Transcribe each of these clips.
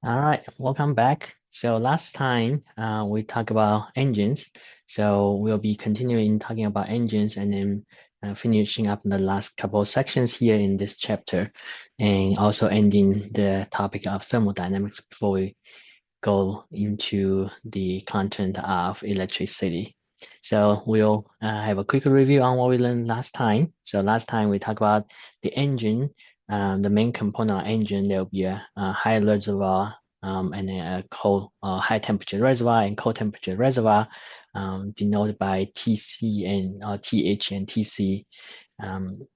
All right, welcome back. So last time we talked about engines. So we'll be continuing talking about engines and then finishing up the last couple of sections here in this chapter and also ending the topic of thermodynamics before we go into the content of electricity. So we'll have a quick review on what we learned last time. So last time we talked about the engine, the main component of engine. There will be a high reservoir and then a cold, high temperature reservoir and cold temperature reservoir, denoted by TC and TH and TC. Um,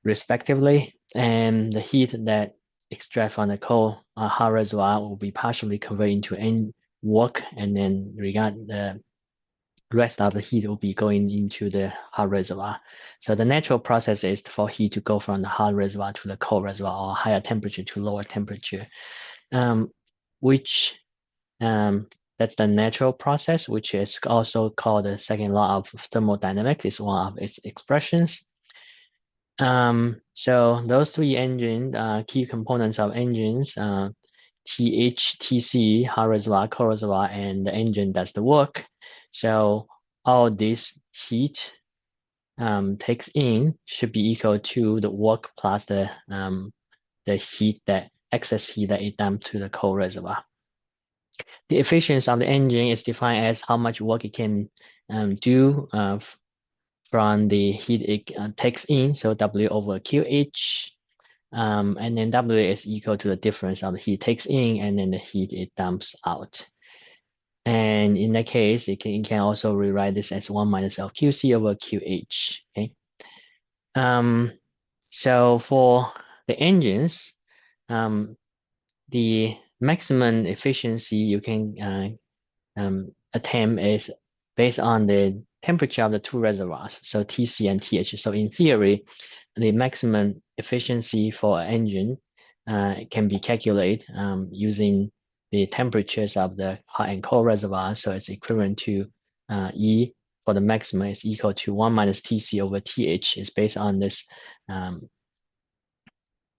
respectively, and the heat that extract from the coal hot reservoir will be partially converted into work, and then regard the rest of the heat will be going into the hot reservoir. So the natural process is for heat to go from the hot reservoir to the cold reservoir, or higher temperature to lower temperature, um, which that's the natural process, which is also called the second law of thermodynamics. Is one of its expressions. So those three engine key components of engines, TH, TC, hot reservoir, cold reservoir, and the engine does the work. So all this heat takes in should be equal to the work plus the heat that excess heat that it dumped to the cold reservoir. The efficiency of the engine is defined as how much work it can do from the heat it takes in, so W over QH, and then W is equal to the difference of the heat takes in and then the heat it dumps out. And in that case, it can also rewrite this as 1 minus L QC over QH. Okay. Um, so for the engines, the maximum efficiency you can attempt is based on the temperature of the two reservoirs, so TC and TH. So in theory, the maximum efficiency for an engine can be calculated using the temperatures of the hot and cold reservoir. So it's equivalent to E for the maximum is equal to 1 minus TC over TH. Is based on this um,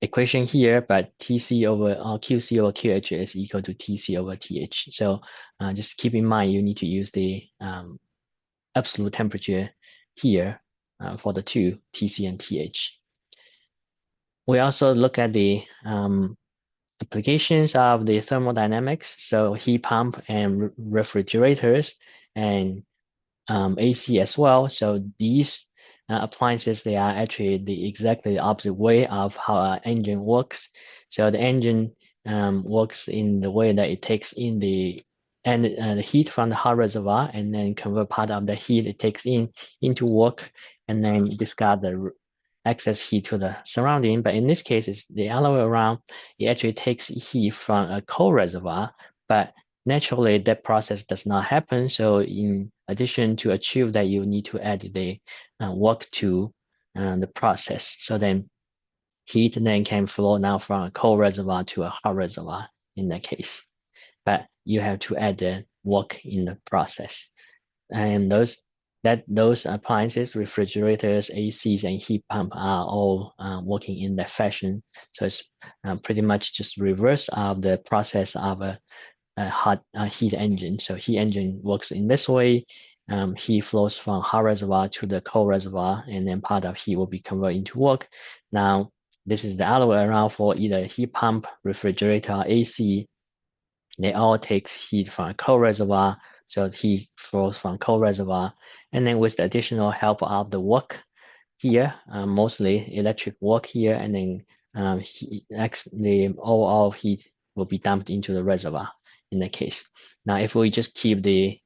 equation here, but TC over QC over QH is equal to TC over TH. So just keep in mind you need to use the absolute temperature here for the two TC and TH. We also look at the applications of the thermodynamics, so heat pump and refrigerators and AC as well. So these appliances, they are actually the exactly opposite way of how an engine works. So the engine works in the way that it takes in the heat from the hot reservoir and then convert part of the heat it takes in into work and then discard the excess heat to the surrounding. But in this case, it's the other way around. It actually takes heat from a cold reservoir, but naturally that process does not happen. So in addition to achieve that, you need to add the work to the process. So then heat then can flow now from a cold reservoir to a hot reservoir in that case. But you have to add the work in the process. And those appliances, refrigerators, ACs, and heat pump are all working in that fashion. So it's pretty much just reverse of the process of a hot heat engine. So heat engine works in this way. Heat flows from hot reservoir to the cold reservoir, and then part of heat will be converted into work. Now, this is the other way around for either heat pump, refrigerator, or AC. They all take heat from a cold reservoir, so heat flows from cold reservoir, and then with the additional help of the work here, mostly electric work here, and then the overall heat will be dumped into the reservoir in that case. Now, if we just keep the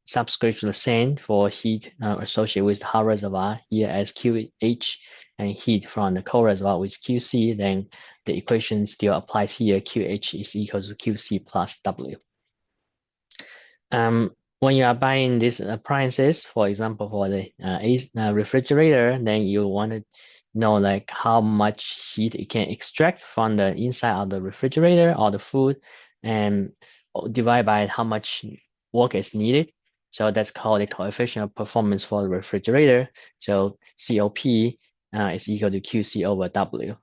subscript the same for heat associated with the hot reservoir here as QH and heat from the cold reservoir with QC, then the equation still applies here. QH is equal to QC plus W. When you are buying these appliances, for example, for the refrigerator, then you want to know like how much heat it can extract from the inside of the refrigerator or the food, and divide by how much work is needed. So that's called the coefficient of performance for the refrigerator. So COP is equal to QC over W.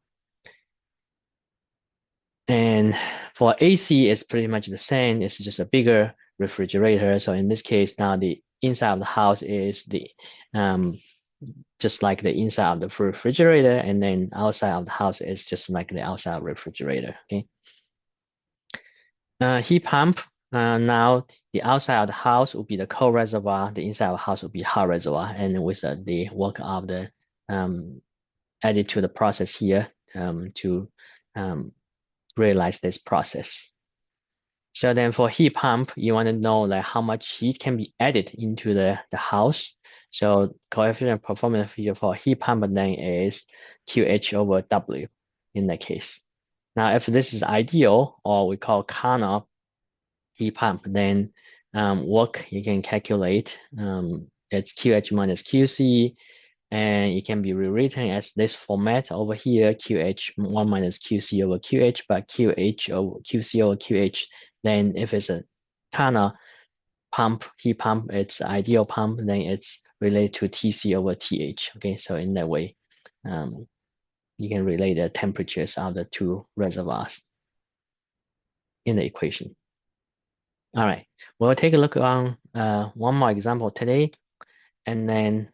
then for AC, it's pretty much the same. It's just a bigger refrigerator. So in this case, now the inside of the house is the just like the inside of the refrigerator, and then outside of the house is just like the outside refrigerator. Okay. Heat pump. Now the outside of the house will be the cold reservoir. The inside of the house will be hot reservoir, and with the work of the added to the process here to realize this process. So then for heat pump, you want to know like how much heat can be added into the house. So coefficient of performance figure for heat pump then is QH over W in that case. Now, if this is ideal, or we call Carnot heat pump, then work you can calculate. It's QH minus QC, and it can be rewritten as this format over here, QH1 minus QC over QH, but QH over QC over QH. Then if it's a Carnot pump, heat pump, it's ideal pump, then it's related to TC over TH. Okay, so in that way, you can relate the temperatures of the two reservoirs in the equation. All right, we'll take a look on one more example today, and then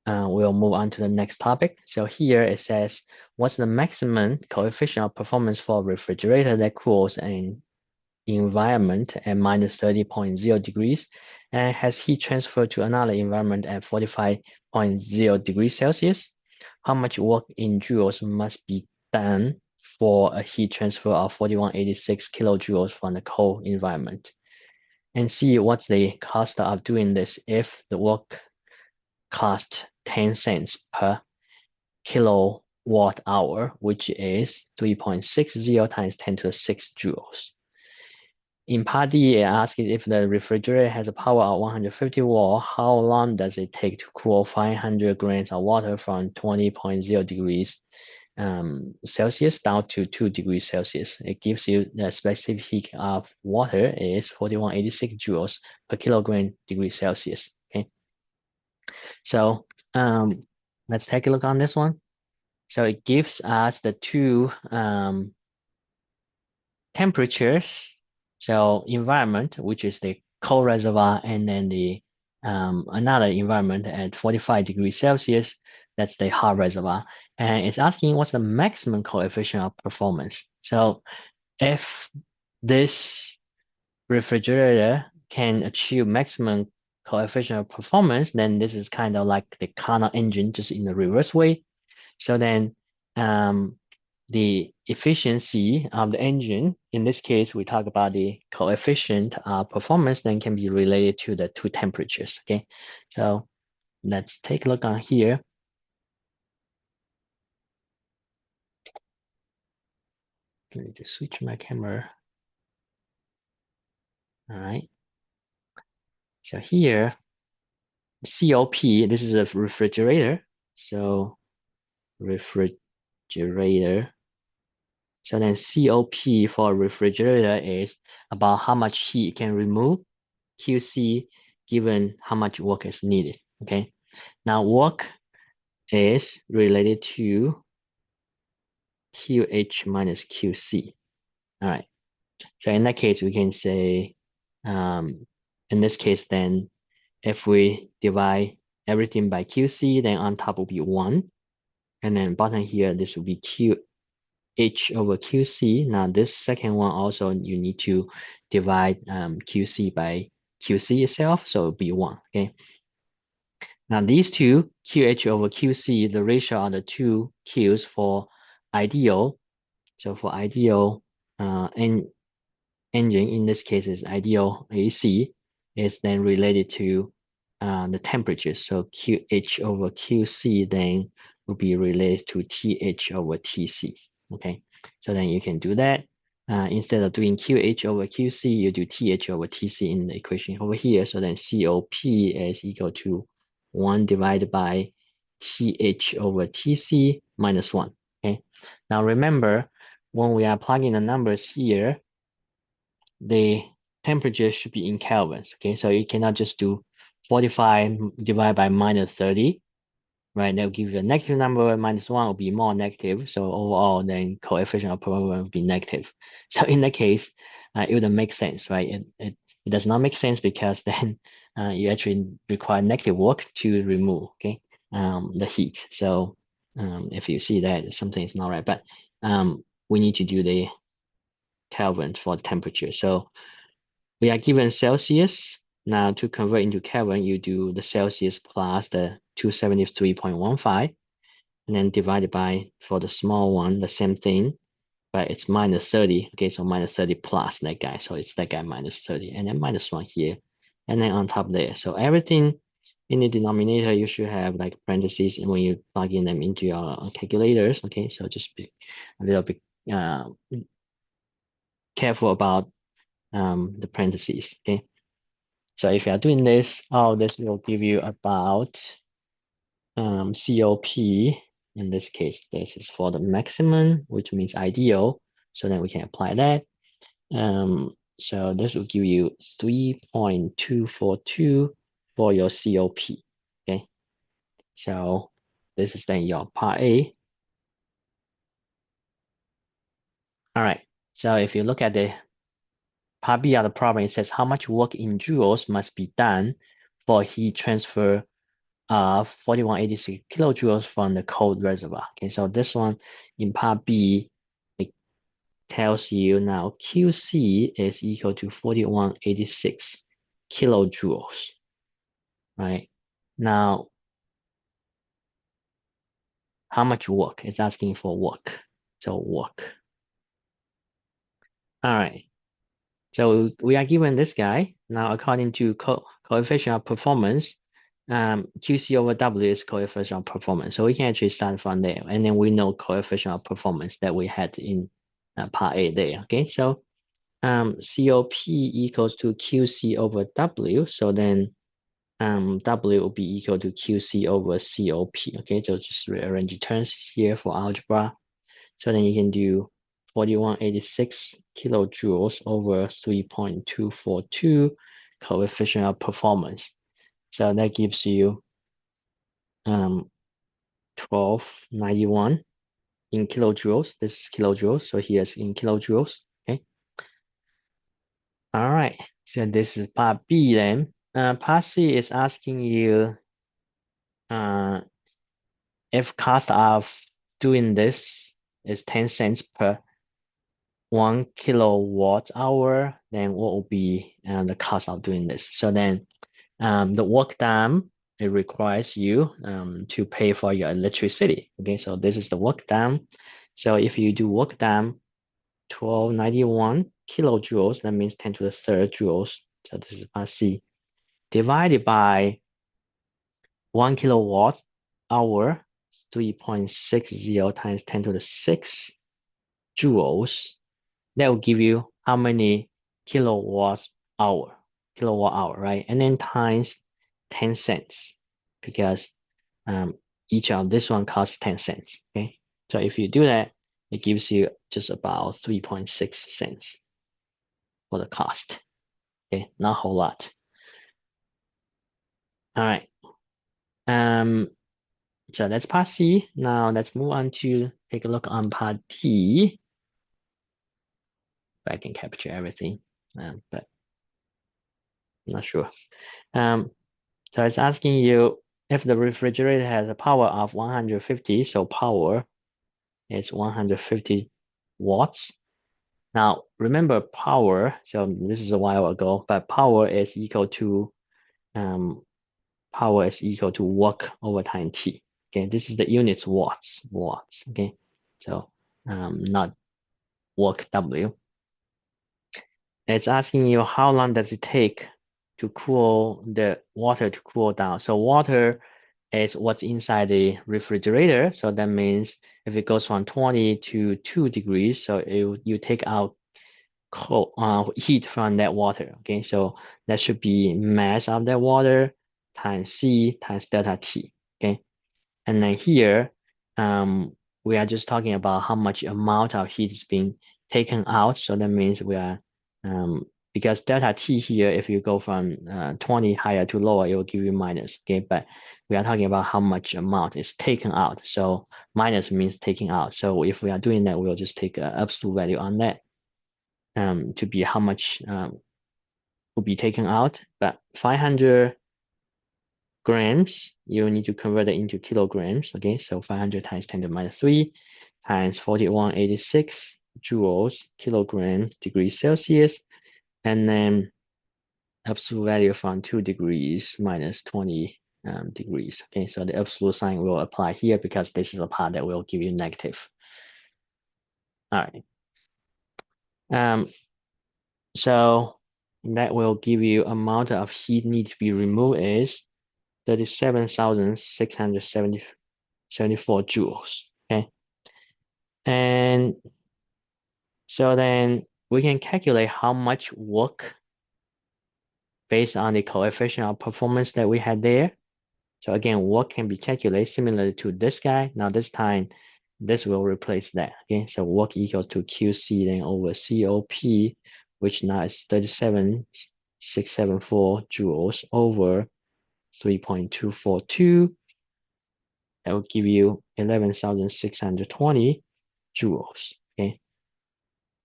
we'll move on to the next topic. So here it says, what's the maximum coefficient of performance for a refrigerator that cools an environment at minus 30.0 degrees and has heat transfer to another environment at 45.0 degrees Celsius? How much work in joules must be done for a heat transfer of 4186 kilojoules from the cold environment? And see what's the cost of doing this if the work cost 10 cents per kilowatt hour, which is 3.60 times 10 to the 6 joules. In part D, it asks if the refrigerator has a power of 150 watt, how long does it take to cool 500 grams of water from 20.0 degrees Celsius down to 2 degrees Celsius? It gives you the specific heat of water is 4186 joules per kilogram degree Celsius. Okay, so let's take a look on this one. So it gives us the two temperatures. So environment, which is the cold reservoir, and then the another environment at 45 degrees Celsius, that's the hot reservoir. And it's asking what's the maximum coefficient of performance. So if this refrigerator can achieve maximum coefficient of performance, then this is kind of like the Carnot engine, just in the reverse way. So then the efficiency of the engine, in this case, we talk about the coefficient of performance, then can be related to the two temperatures. Okay, so let's take a look on here. Let me just switch my camera. All right. So here, COP, this is a refrigerator. So refrigerator. So then COP for a refrigerator is about how much heat it can remove, QC, given how much work is needed. Okay. Now work is related to QH minus QC. All right. So in that case, we can say, in this case, then if we divide everything by QC, then on top will be 1. And then bottom here, this will be QH over QC. Now this second one also, you need to divide QC by QC itself. So it'll be 1. Okay. Now these two, QH over QC, the ratio of the two Qs for ideal. So for ideal engine, in this case is ideal AC, is then related to the temperature. So QH over QC then will be related to TH over TC. Okay, so then you can do that. Instead of doing QH over QC, you do TH over TC in the equation over here. So then COP is equal to 1 divided by TH over TC minus 1. Okay, now remember, when we are plugging the numbers here, the temperature should be in kelvins. Okay, so you cannot just do 45 divided by minus 30, right? They'll give you a negative number, -1 will be more negative. So overall, then coefficient of performance will be negative. So in that case, it wouldn't make sense, right? It does not make sense because then you actually require negative work to remove, okay, the heat. So if you see that something is not right, but we need to do the Kelvin for the temperature. So we are given Celsius. Now to convert into Kelvin, you do the Celsius plus the 273.15 and then divided by, for the small one, the same thing, but it's -30. Okay, so -30 plus that guy. So it's that guy -30 and then -1 here. And then on top there. So everything in the denominator, you should have like parentheses when you plug in them into your calculators. Okay, so just be a little bit careful about the parentheses. Okay. So if you are doing this, all this will give you about COP. In this case, this is for the maximum, which means ideal. So then we can apply that. So this will give you 3.242 for your COP. Okay. So this is then your part A. All right. So if you look at the part B of the problem, it says how much work in joules must be done for heat transfer 4186 kilojoules from the cold reservoir. Okay, so this one in part B, it tells you now QC is equal to 4186 kilojoules, right? Now, how much work? It's asking for work. So work. All right. So we are given this guy. Now, according to coefficient of performance, QC over W is coefficient of performance. So we can actually start from there. And then we know coefficient of performance that we had in part A there. Okay, so COP equals to QC over W. So then W will be equal to QC over COP. Okay, so just rearrange the terms here for algebra. So then you can do 4186 kilojoules over 3.242 coefficient of performance. So that gives you 1291 in kilojoules. This is kilojoules. So here's in kilojoules. Okay. All right. So this is part B then. Part C is asking you uh, if cost of doing this is 10 cents per 1 kWh, then what will be the cost of doing this? So then the work done, it requires you to pay for your electricity. Okay, so this is the work done. So if you do work done 1291 kilojoules, that means 10 to the third joules. So this is part C, divided by 1 kWh, 3.60 times 10 to the 6 joules. That will give you how many kilowatt hour, right? And then times 10 cents because each of this one costs 10 cents. Okay, so if you do that, it gives you just about 3.6 cents for the cost. Okay, not a whole lot. All right. So that's part C. Now let's move on to take a look on part D. If I can capture everything, but I'm not sure. So it's asking you if the refrigerator has a power of 150, so power is 150 watts. Now, remember power, so this is a while ago, but power is equal to work over time T. Okay, this is the units watts, okay? So not work W. It's asking you how long does it take to cool the water to cool down. So water is what's inside the refrigerator. So that means if it goes from 20 to 2 degrees, so you take out cold, heat from that water. Okay, so that should be mass of that water times C times delta T. Okay, and then here, we are just talking about how much amount of heat is being taken out. So that means we are because delta T here, if you go from 20 higher to lower, it will give you minus, okay? But we are talking about how much amount is taken out. So minus means taking out. So if we are doing that, we'll just take an absolute value on that to be how much will be taken out. But 500 grams, you need to convert it into kilograms, okay? So 500 times 10 to the minus 3 times 4186 joules, kilogram, degrees Celsius, and then absolute value from 2 degrees minus 20 degrees. Okay, so the absolute sign will apply here because this is a part that will give you negative. All right. So that will give you amount of heat need to be removed is 37,674 joules. Okay. And so then we can calculate how much work based on the coefficient of performance that we had there. So again, work can be calculated similar to this guy. Now this time, this will replace that. Okay, so work equals to QC then over COP, which now is 37,674 joules over 3.242. That will give you 11,620 joules. Okay,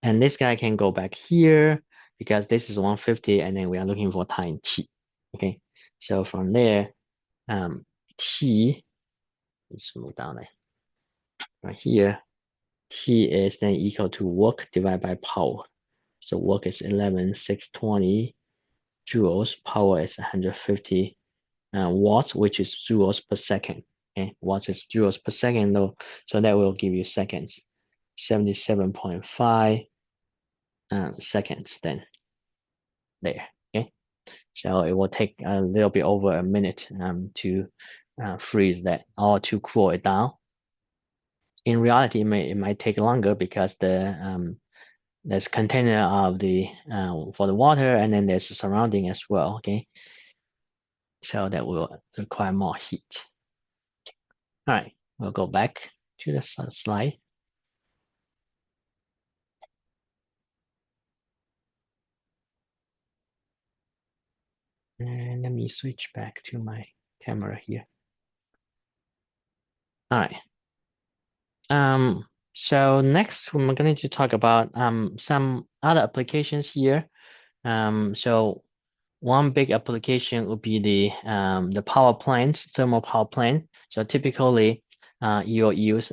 and this guy can go back here because this is 150, and then we are looking for time t. Okay, so from there, t. Let's move down there. Right here, T is then equal to work divided by power. So work is 11,620 joules. Power is 150 watts, which is joules per second. Okay, watts is joules per second though. So that will give you seconds. 77.5 seconds then there. Okay, so it will take a little bit over a minute to freeze that or to cool it down. In reality, it might take longer because there's container of the for the water, and then there's the surrounding as well. Okay, so that will require more heat. All right, we'll go back to the slide. And let me switch back to my camera here. All right. So next we're going to talk about some other applications here. So one big application would be the power plants, thermal power plant. So typically, you'll use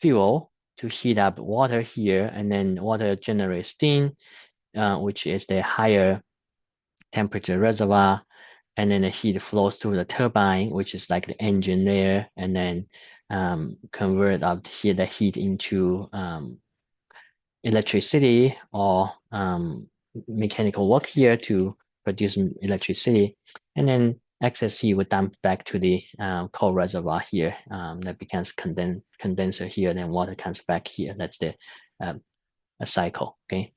fuel to heat up water here, and then water generates steam, which is the higher temperature reservoir, and then the heat flows through the turbine, which is like the engine there, and then convert up here the heat into electricity or mechanical work here to produce electricity, and then excess heat would dump back to the coal reservoir here. That becomes condenser here, then water comes back here. That's the a cycle, okay,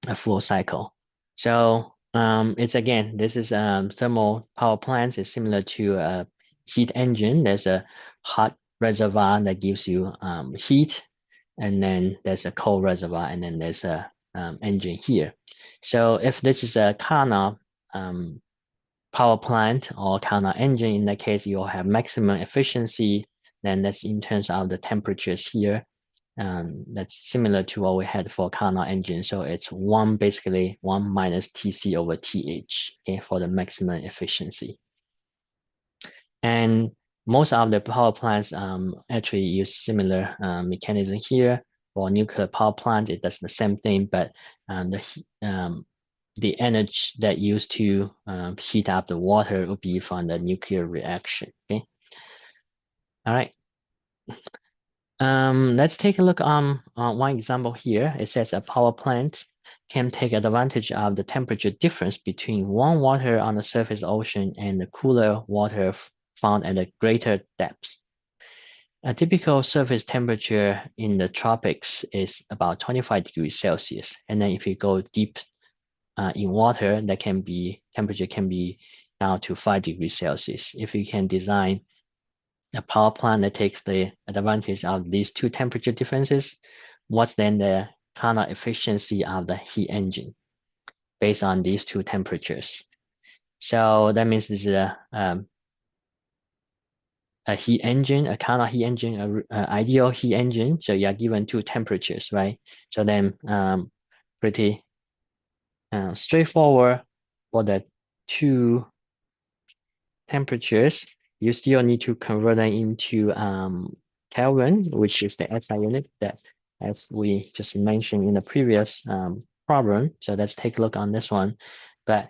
a full cycle. So it's again, this is thermal power plants is similar to a heat engine. There's a hot reservoir that gives you heat, and then there's a cold reservoir, and then there's a engine here. So if this is a Carnot power plant or Carnot engine, in that case, you'll have maximum efficiency. Then that's in terms of the temperatures here. That's similar to what we had for Carnot engine. So it's basically 1 minus TC over TH, okay, for the maximum efficiency. And most of the power plants actually use similar mechanism here. For nuclear power plant, it does the same thing, but the energy that used to heat up the water will be from the nuclear reaction. Okay. All right. Let's take a look on one example here. It says a power plant can take advantage of the temperature difference between warm water on the surface ocean and the cooler water found at a greater depths. A typical surface temperature in the tropics is about 25 degrees Celsius. And then if you go deep in water, temperature can be down to 5 degrees Celsius. If you can design a power plant that takes the advantage of these two temperature differences, what's then the Carnot efficiency of the heat engine? based on these two temperatures. So that means this is a heat engine, a Carnot heat engine, a ideal heat engine. So you are given two temperatures, right? So then pretty straightforward for the two temperatures. You still need to convert them into Kelvin, which is the SI unit that as we just mentioned in the previous problem. So let's take a look on this one. But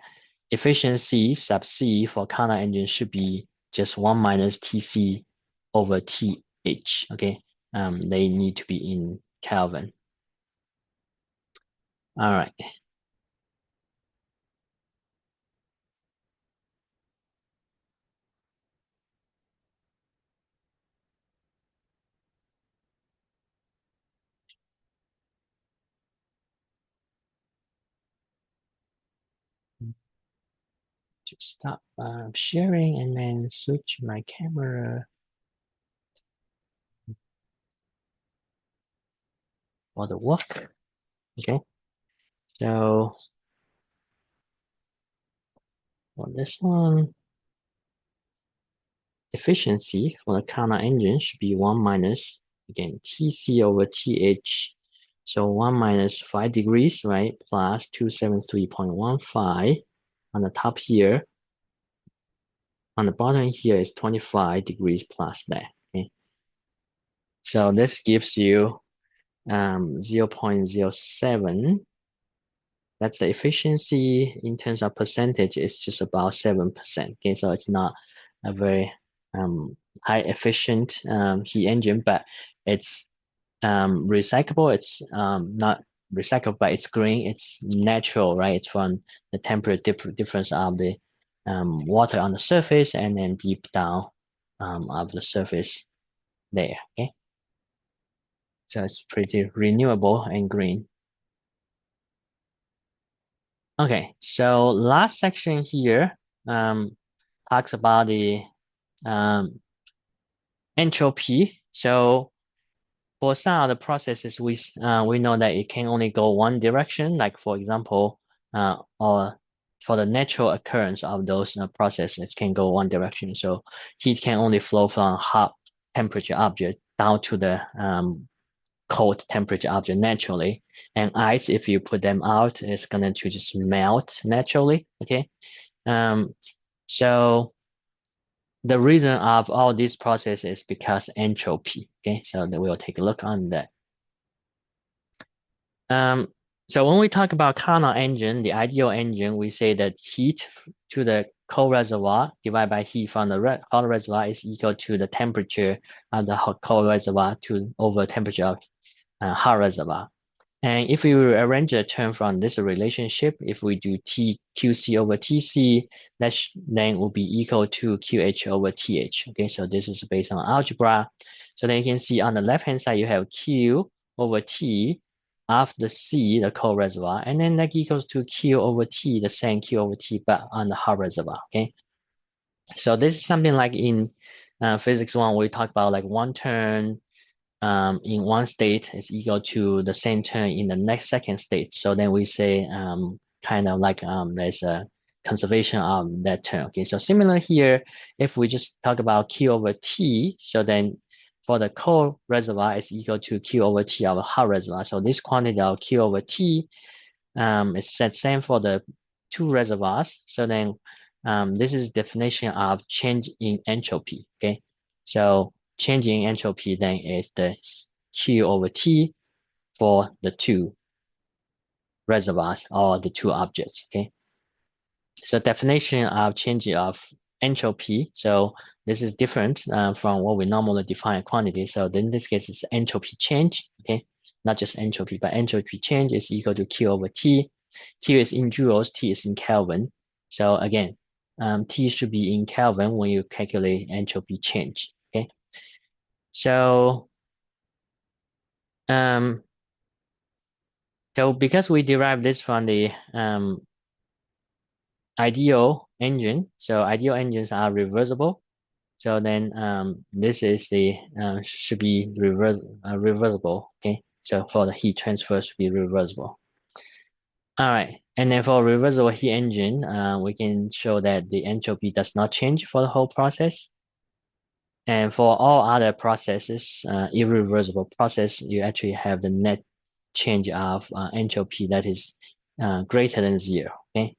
efficiency sub C for Carnot engine should be just 1 minus TC over TH. Okay, they need to be in Kelvin. All right. To stop sharing and then switch my camera for the work. Okay, so for this one, efficiency for the Carnot engine should be 1 minus, again, TC over TH. So 1 minus 5 degrees, right, plus 273.15 on the top here. On the bottom here is 25 degrees plus that. Okay, so this gives you 0.07. That's the efficiency in terms of percentage. It's just about 7%. Okay, so it's not a very high efficient heat engine, but it's recyclable. It's not recyclable, but it's green. It's natural, right? It's from the temperature difference of the water on the surface and then deep down of the surface there. Okay, so it's pretty renewable and green. Okay, so last section here talks about the um, entropy. So for some of the processes, we know that it can only go one direction. Like for example, or for the natural occurrence of those processes, it can go one direction. So heat can only flow from hot temperature object down to the cold temperature object naturally. And ice, if you put them out, is going to just melt naturally. Okay. Um, so the reason of all this process is because entropy. Okay, so then we'll take a look on that. Um, so when we talk about Carnot engine, the ideal engine, we say that heat to the cold reservoir divided by heat from the hot reservoir is equal to the temperature of the cold reservoir to over temperature of hot reservoir. And if we arrange a term from this relationship, if we do TQC over TC, that then will be equal to QH over TH. Okay, so this is based on algebra. So then you can see on the left-hand side, you have Q over T of the C, the cold reservoir, and then that equals to Q over T, the same Q over T, but on the hot reservoir. Okay, so this is something like in physics one, we talk about like one turn in one state is equal to the same term in the next second state. So then we say kind of like there's a conservation of that term. Okay, so similar here, if we just talk about Q over T, so then for the cold reservoir is equal to Q over T of a hot reservoir. So this quantity of Q over T is the same for the two reservoirs. So then this is definition of change in entropy. Okay, so changing entropy then is the Q over T for the two reservoirs or the two objects. Okay, so definition of change of entropy. So this is different from what we normally define a quantity. So in this case, it's entropy change. Okay, not just entropy, but entropy change is equal to Q over T. Q is in joules, T is in Kelvin. So again, T should be in Kelvin when you calculate entropy change. Okay, so um, so because we derived this from the ideal engine, so ideal engines are reversible. So then this is the should be reversible. Okay, so for the heat transfer should be reversible. All right. And then for reversible heat engine, we can show that the entropy does not change for the whole process. And for all other processes, irreversible process, you actually have the net change of entropy that is greater than zero. Okay.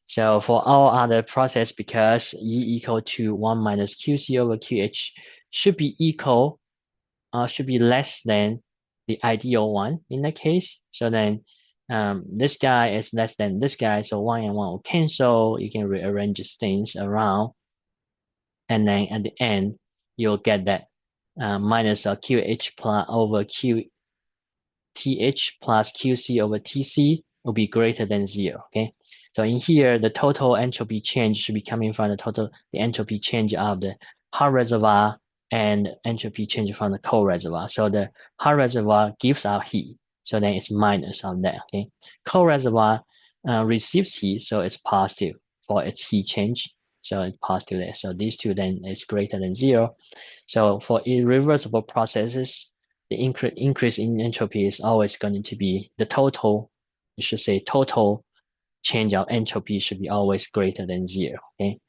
So for all other process, because E equal to 1 minus QC over QH should be equal, should be less than the ideal one in that case. So then this guy is less than this guy, so 1 and 1 will cancel. You can rearrange things around, and then at the end, you'll get that minus QH plus over QTH plus QC over TC will be greater than zero. Okay. So in here, the total entropy change should be coming from the entropy change of the hot reservoir and entropy change from the cold reservoir. So the hot reservoir gives out heat. So then it's minus on that. Okay. Cold reservoir receives heat, so it's positive for its heat change. So it's positive there. So these two then is greater than zero. So for irreversible processes, the increase in entropy is always going to be the total, you should say total change of entropy should be always greater than zero. Okay.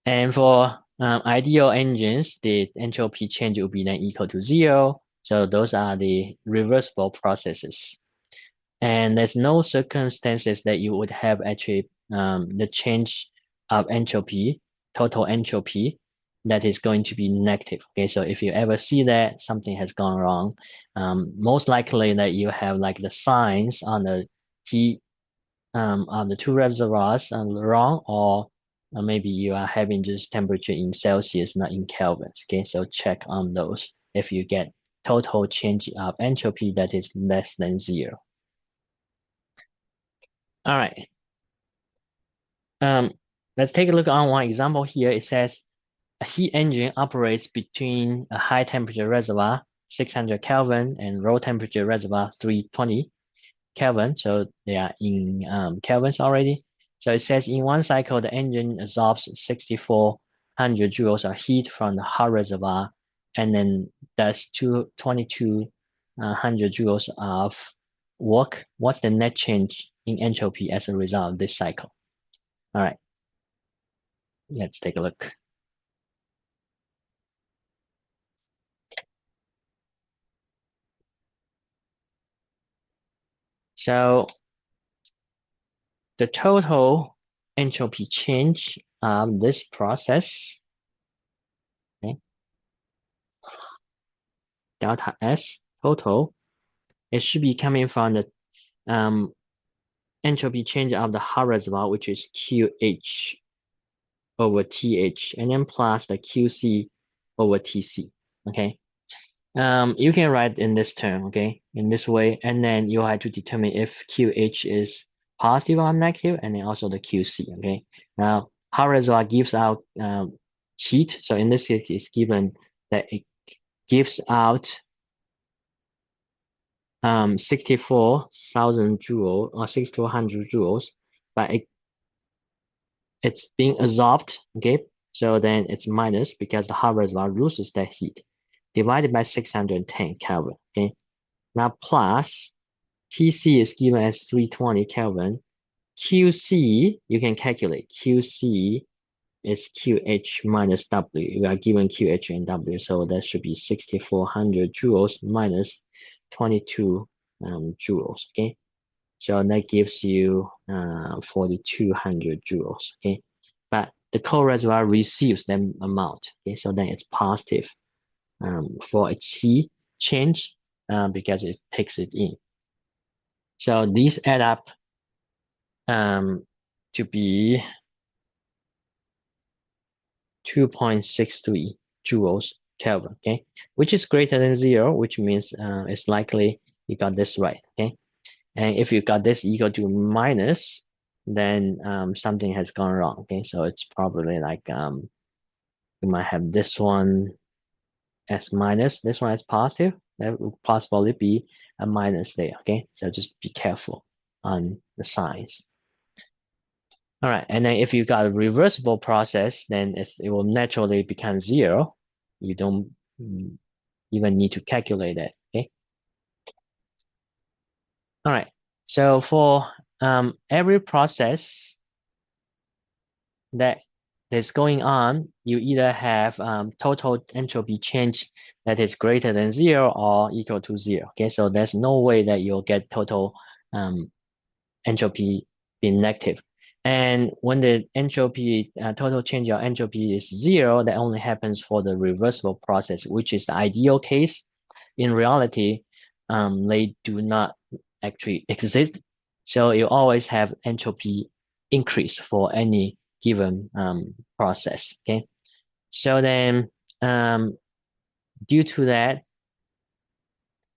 And for ideal engines, the entropy change will be then equal to zero. So those are the reversible processes. And there's no circumstances that you would have actually the change of entropy, total entropy, that is going to be negative. Okay, so if you ever see that something has gone wrong, most likely that you have like the signs on the heat on the two reservoirs wrong, or maybe you are having just temperature in Celsius, not in Kelvins. Okay, so check on those if you get total change of entropy that is less than zero. All right. Um, let's take a look on one example here. It says a heat engine operates between a high temperature reservoir, 600 Kelvin, and low temperature reservoir, 320 Kelvin. So they are in Kelvins already. So it says in one cycle, the engine absorbs 6,400 joules of heat from the hot reservoir, and then does 2,200 joules of work. What's the net change in entropy as a result of this cycle? All right, let's take a look. So the total entropy change of this process, okay, delta S total, it should be coming from the entropy change of the hot reservoir, which is QH over TH, and then plus the QC over TC. Okay. You can write in this term, okay, in this way, and then you have to determine if QH is positive or negative, and then also the QC, okay. Now, hot reservoir gives out heat, so in this case, it's given that it gives out 64,000 joules or 6,200 joules, but it's being absorbed, okay? So then it's minus because the hot reservoir loses that heat, divided by 610 Kelvin, okay? Now plus TC is given as 320 Kelvin. QC, you can calculate. QC is QH minus W. We are given QH and W, so that should be 6,400 joules minus 22 joules, okay? So that gives you 4,200 joules, okay? But the cold reservoir receives that amount, okay? So then it's positive for its heat change because it takes it in. So these add up to be 2.63 joules Kelvin, okay? Which is greater than zero, which means it's likely you got this right, okay? And if you got this equal to minus, then something has gone wrong, okay? So it's probably like you might have this one as minus, this one as positive. That would possibly be a minus there, okay? So just be careful on the signs. All right, and then if you got a reversible process, then it will naturally become zero. You don't even need to calculate it, okay? All right, So for every process that is going on, you either have total entropy change that is greater than zero or equal to zero. Okay, so there's no way that you'll get total um, entropy being negative. And when the entropy, total change of entropy is zero, that only happens for the reversible process, which is the ideal case. In reality, they do not actually exist. So you always have entropy increase for any given process. Okay. So then, um, due to that,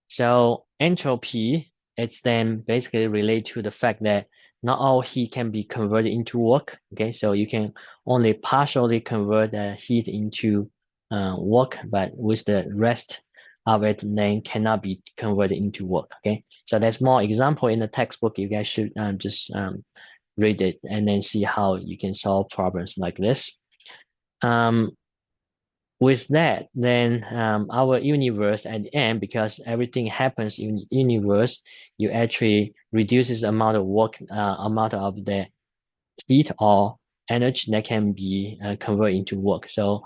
so entropy, it's then basically related to the fact that not all heat can be converted into work. Okay, so you can only partially convert the heat into work, but with the rest of it then cannot be converted into work. Okay, so there's more example in the textbook. You guys should just read it and then see how you can solve problems like this. Um, with that, then our universe at the end, because everything happens in universe, you actually reduces the amount of work, amount of the heat or energy that can be converted into work. So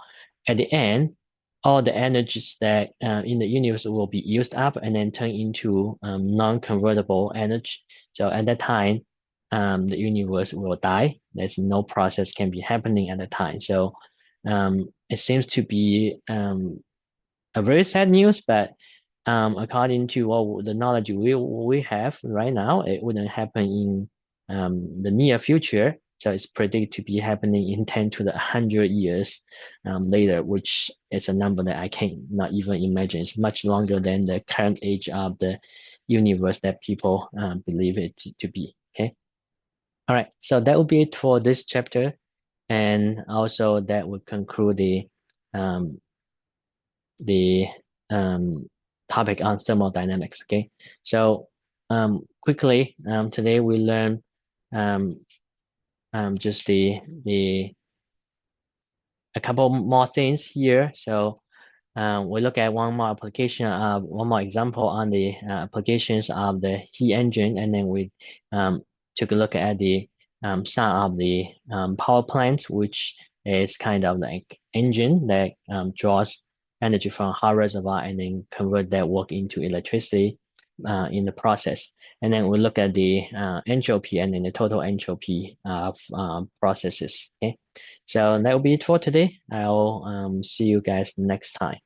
at the end, all the energies that in the universe will be used up and then turn into non-convertible energy. So at that time, the universe will die. There's no process can be happening at the time. So it seems to be a very sad news, but according to what the knowledge we have right now, it wouldn't happen in the near future. So it's predicted to be happening in 10 to the 100 years later, which is a number that I can not even imagine. It's much longer than the current age of the universe that people believe it to be. Okay. All right. So that will be it for this chapter. And also that would conclude um, the um, topic on thermodynamics. Okay, so quickly, today we learn um, just the a couple more things here. So we look at one more application of one more example on the applications of the heat engine, and then we took a look at the some of the power plants, which is kind of like engine that draws energy from hot reservoir and then convert that work into electricity in the process. And then we look at the entropy and then the total entropy of processes. Okay, so that will be it for today. I'll see you guys next time.